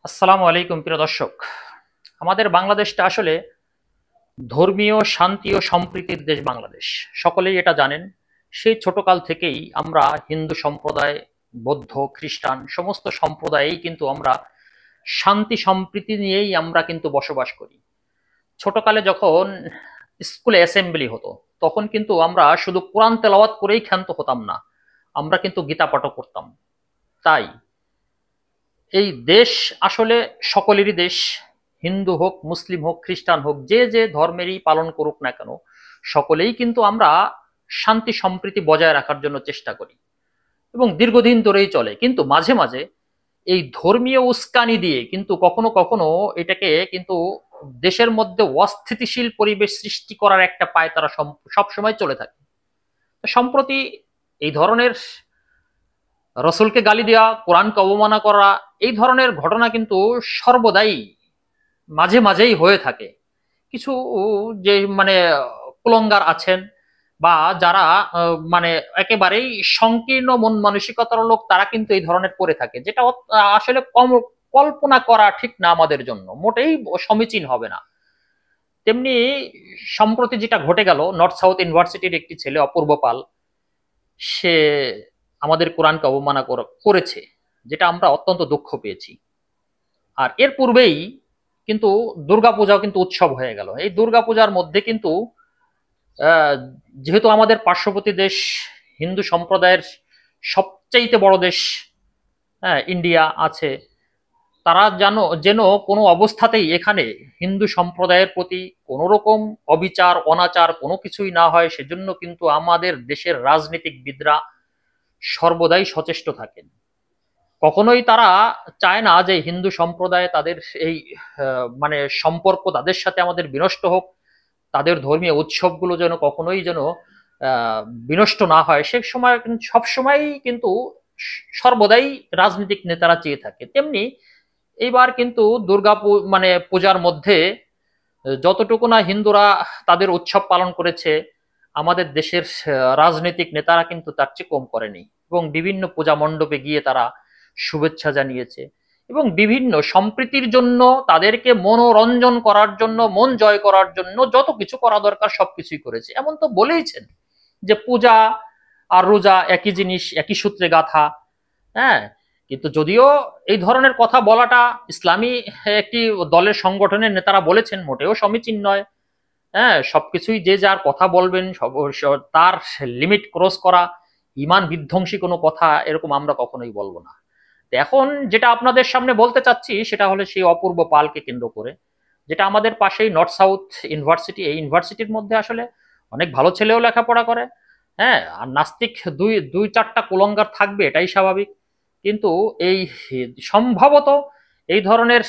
আসসালামু আলাইকুম প্রিয় দর্শক। আমাদের বাংলাদেশটা আসলে ধর্মীয় শান্তি ও সম্প্রীতির দেশ বাংলাদেশ। সকলেই এটা জানেন। সেই ছোটকাল থেকেই আমরা হিন্দু সম্প্রদায়, বৌদ্ধ, খ্রিস্টান সমস্ত সম্প্রদায়েই কিন্তু আমরা শান্তি সম্প্রীতি নিয়েই আমরা কিন্তু বসবাস করি। ছোটকালে যখন স্কুলে অ্যাসেম্বলি হতো তখন কিন্তু আমরা শুধু কোরআন তেলাওয়াত করেই ক্ষান্ত হতাম না, আমরা কিন্তু গীতা পাঠও করতাম। তাই এই দেশ আসলে সকলেরই দেশ। হিন্দু হোক, মুসলিম হোক, খ্রিস্টান হোক, যে যে ধর্মেরই পালন করুক না কেন, সকলেই কিন্তু আমরা শান্তি সম্প্রীতি বজায় রাখার জন্য চেষ্টা করি এবং দীর্ঘদিন ধরেই চলে। কিন্তু মাঝে মাঝে এই ধর্মীয় উস্কানি দিয়ে কিন্তু কখনো কখনো এটাকে কিন্তু দেশের মধ্যে অস্থিতিশীল পরিবেশ সৃষ্টি করার একটা পায়তারা সবসময় চলে থাকে। সম্প্রতি এই ধরনের রসুলকে গালি দেওয়া, কোরআনকে অবমাননা করা, এই ধরনের ঘটনা কিন্তু সর্বদাই মাঝে মাঝেই হয়ে থাকে। কিছু যে কুলঙ্গার আছেন বা যারা মানে একেবারেই সংকীর্ণ মন মানসিকতার লোক, তারা কিন্তু এই ধরনের করে থাকে, যেটা আসলে কল্পনা করা ঠিক না, আমাদের জন্য মোটেই সমীচীন হবে না। তেমনি সম্প্রতি যেটা ঘটে গেল, নর্থ সাউথ ইউনিভার্সিটির একটি ছেলে অপূর্ব পাল, সে আমাদের কোরআনকে অবমাননা করেছে, যেটা আমরা অত্যন্ত দুঃখ পেয়েছি। আর এর পূর্বেই কিন্তু দুর্গাপূজাও কিন্তু উৎসব হয়ে গেল। এই দুর্গাপূজার মধ্যে কিন্তু যেহেতু আমাদের পার্শ্ববর্তী দেশ, হিন্দু সম্প্রদায়ের সবচাইতে বড় দেশ, হ্যাঁ, ইন্ডিয়া আছে, তারা যেন কোনো অবস্থাতেই এখানে হিন্দু সম্প্রদায়ের প্রতি কোনো রকম অবিচার অনাচার কোনো কিছুই না হয়, সেজন্য কিন্তু আমাদের দেশের রাজনীতিকবিদরা সর্বদাই সচেষ্ট থাকেন। কখনোই তারা চায় না যে হিন্দু সম্প্রদায় তাদের এই সম্পর্ক তাদের সাথে আমাদের বিনষ্ট হোক, তাদের ধর্মীয় উৎসবগুলো যেন কখনোই যেন বিনষ্ট না হয়। সে সময় সবসময় কিন্তু সর্বদাই রাজনৈতিক নেতারা চেয়ে থাকে। তেমনি এইবার কিন্তু দুর্গা পূজার মধ্যে যতটুকু না হিন্দুরা তাদের উৎসব পালন করেছে, আমাদের দেশের রাজনৈতিক নেতারা কিন্তু তার চেয়ে কম করেনি এবং বিভিন্ন পূজা মণ্ডপে গিয়ে তারা শুভেচ্ছা জানিয়েছে এবং বিভিন্ন সম্প্রীতির জন্য, তাদেরকে মনোরঞ্জন করার জন্য, মন জয় করার জন্য যত কিছু করা দরকার সবকিছুই করেছে। এমন তো বলেইছেন যে পূজা আর রোজা একই জিনিস, একই সূত্রে গাথা। হ্যাঁ, কিন্তু যদিও এই ধরনের কথা বলাটা ইসলামী একটি দলের সংগঠনের নেতারা বলেছেন, মোটেও সমীচীন নয়। হ্যাঁ, সবকিছুই যে যার কথা বলবেন, তার লিমিট ক্রস করা ইমান বিধ্বংসী কোনো কথা এরকম আমরা কখনোই বলবো না। এখন যেটা আপনাদের সামনে বলতে চাচ্ছি সেটা হলো সেই অপূর্ব পালকে কেন্দ্র করে, যেটা আমাদের পাশেই নর্থ সাউথ ইউনিভার্সিটি। এই ইউনিভার্সিটির মধ্যে আসলে অনেক ভালো ছেলেও লেখাপড়া করে, হ্যাঁ, আর নাস্তিক দুই দুই চারটা কুলঙ্গার থাকবে, এটাই স্বাভাবিক। কিন্তু এই সম্ভবত এই ধরনের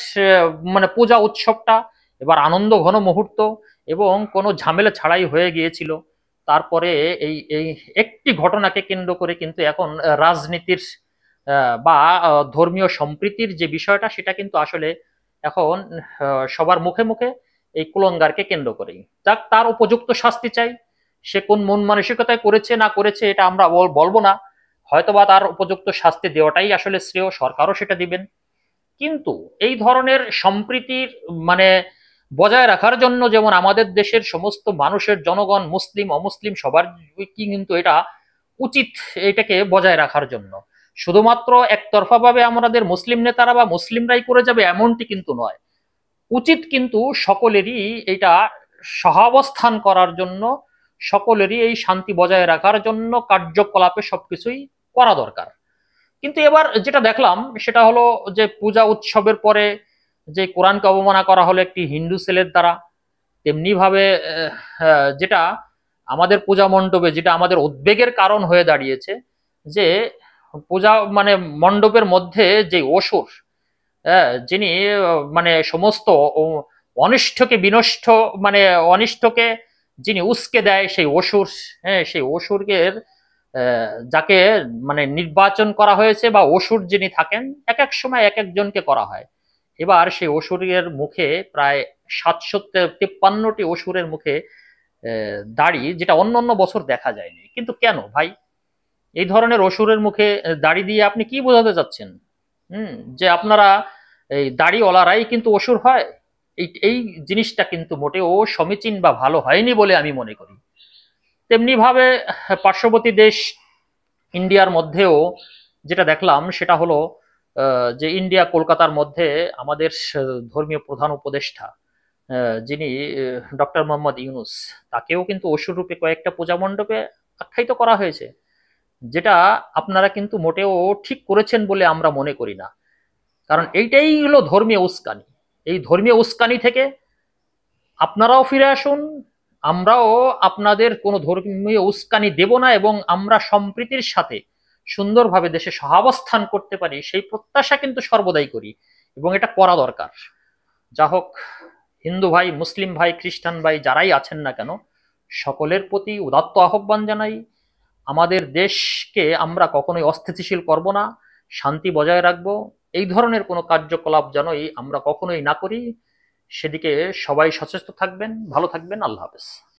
পূজা উৎসবটা এবার আনন্দ ঘন মুহূর্ত এবং কোনো ঝামেলা ছাড়াই হয়ে গিয়েছিল। তারপরে এই এই একটি ঘটনাকে কেন্দ্র করে কিন্তু এখন রাজনীতির বা ধর্মীয় সম্প্রীতির যে বিষয়টা, সেটা কিন্তু আসলে এখন সবার মুখে মুখে এই কুলঙ্গারকে কেন্দ্র করেই। যাক, তার উপযুক্ত শাস্তি চাই। সে কোন মন মানসিকতায় করেছে না করেছে এটা আমরা বলবো না, হয়তোবা তার উপযুক্ত শাস্তি দেওয়াটাই আসলে শ্রেয়, সরকারও সেটা দিবেন। কিন্তু এই ধরনের সম্প্রীতির মানে বজায় রাখার জন্য যেমন আমাদের দেশের সমস্ত মানুষের, জনগণ মুসলিম অমুসলিম সবার কি কিন্তু এটা উচিত, এটাকে বজায় রাখার জন্য। শুধুমাত্র একতরফা ভাবে আমাদের মুসলিম নেতারা বা মুসলিমরাই করে যাবে এমনটি কিন্তু নয়। উচিত কিন্তু সকলেরই এটা সহাবস্থান করার জন্য, সকলেরই এই শান্তি বজায় রাখার জন্য কার্যকলাপে সবকিছুই করা দরকার। কিন্তু এবার যেটা দেখলাম সেটা হলো যে পূজা উৎসবের পরে যে কোরআনকে অবমাননা করা হলো একটি হিন্দু ছেলের দ্বারা, তেমনি ভাবে যেটা আমাদের পূজা মণ্ডপে, যেটা আমাদের উদ্বেগের কারণ হয়ে দাঁড়িয়েছে, যে পূজা মণ্ডপের মধ্যে যে অসুর, যিনি সমস্ত অনিষ্টকে বিনষ্ট, অনিষ্টকে যিনি উস্কে দেয়, সেই অসুর, হ্যাঁ, সেই অসুরের যাকে নির্বাচন করা হয়েছে বা অসুর যিনি থাকেন, এক এক সময় এক একজনকে করা হয়। এবার সেই অসুরের মুখে প্রায় 753টি অসুরের মুখে দাড়ি, যেটা অন্য অন্য বছর দেখা যায়নি। কিন্তু কেন ভাই, এই ধরনের অসুরের মুখে দাড়ি দিয়ে আপনি কি বোঝাতে চাচ্ছেন? যে আপনারা এই দাড়িওয়ালারাই কিন্তু অসুর হয়, এই এই জিনিসটা কিন্তু মোটেও সমীচীন বা ভালো হয়নি বলে আমি মনে করি। তেমনি ভাবে পার্শ্ববর্তী দেশ ইন্ডিয়ার মধ্যেও যেটা দেখলাম সেটা হলো যে ইন্ডিয়া কলকাতার মধ্যে আমাদের ধর্মীয় প্রধান উপদেষ্টা যিনি ডক্টর মোহাম্মদ ইউনুস, তাকেও কিন্তু অসুর রূপে কয়েকটা পূজা মণ্ডপে আখ্যায়িত করা হয়েছে, যেটা আপনারা কিন্তু মোটেও ঠিক করেছেন বলে আমরা মনে করি না। কারণ এইটাই হলো ধর্মীয় উস্কানি। এই ধর্মীয় উস্কানি থেকে আপনারাও ফিরে আসুন, আমরাও আপনাদের কোনো ধর্মীয় উস্কানি দেব না, এবং আমরা সম্প্রীতির সাথে সুন্দরভাবে দেশে সহাবস্থান করতে পারি সেই প্রত্যাশা কিন্তু সর্বদাই করি, এবং এটা করা দরকার। যা হোক, হিন্দু ভাই, মুসলিম ভাই, খ্রিস্টান ভাই যারাই আছেন না কেন, সকলের প্রতি উদাত্ত আহ্বান জানাই, আমাদের দেশকে আমরা কখনোই অস্থিতিশীল করব না, শান্তি বজায় রাখবো। এই ধরনের কোনো কার্যকলাপ যেনই আমরা কখনোই না করি, সেদিকে সবাই সচেষ্ট থাকবেন। ভালো থাকবেন। আল্লাহ হাফেজ।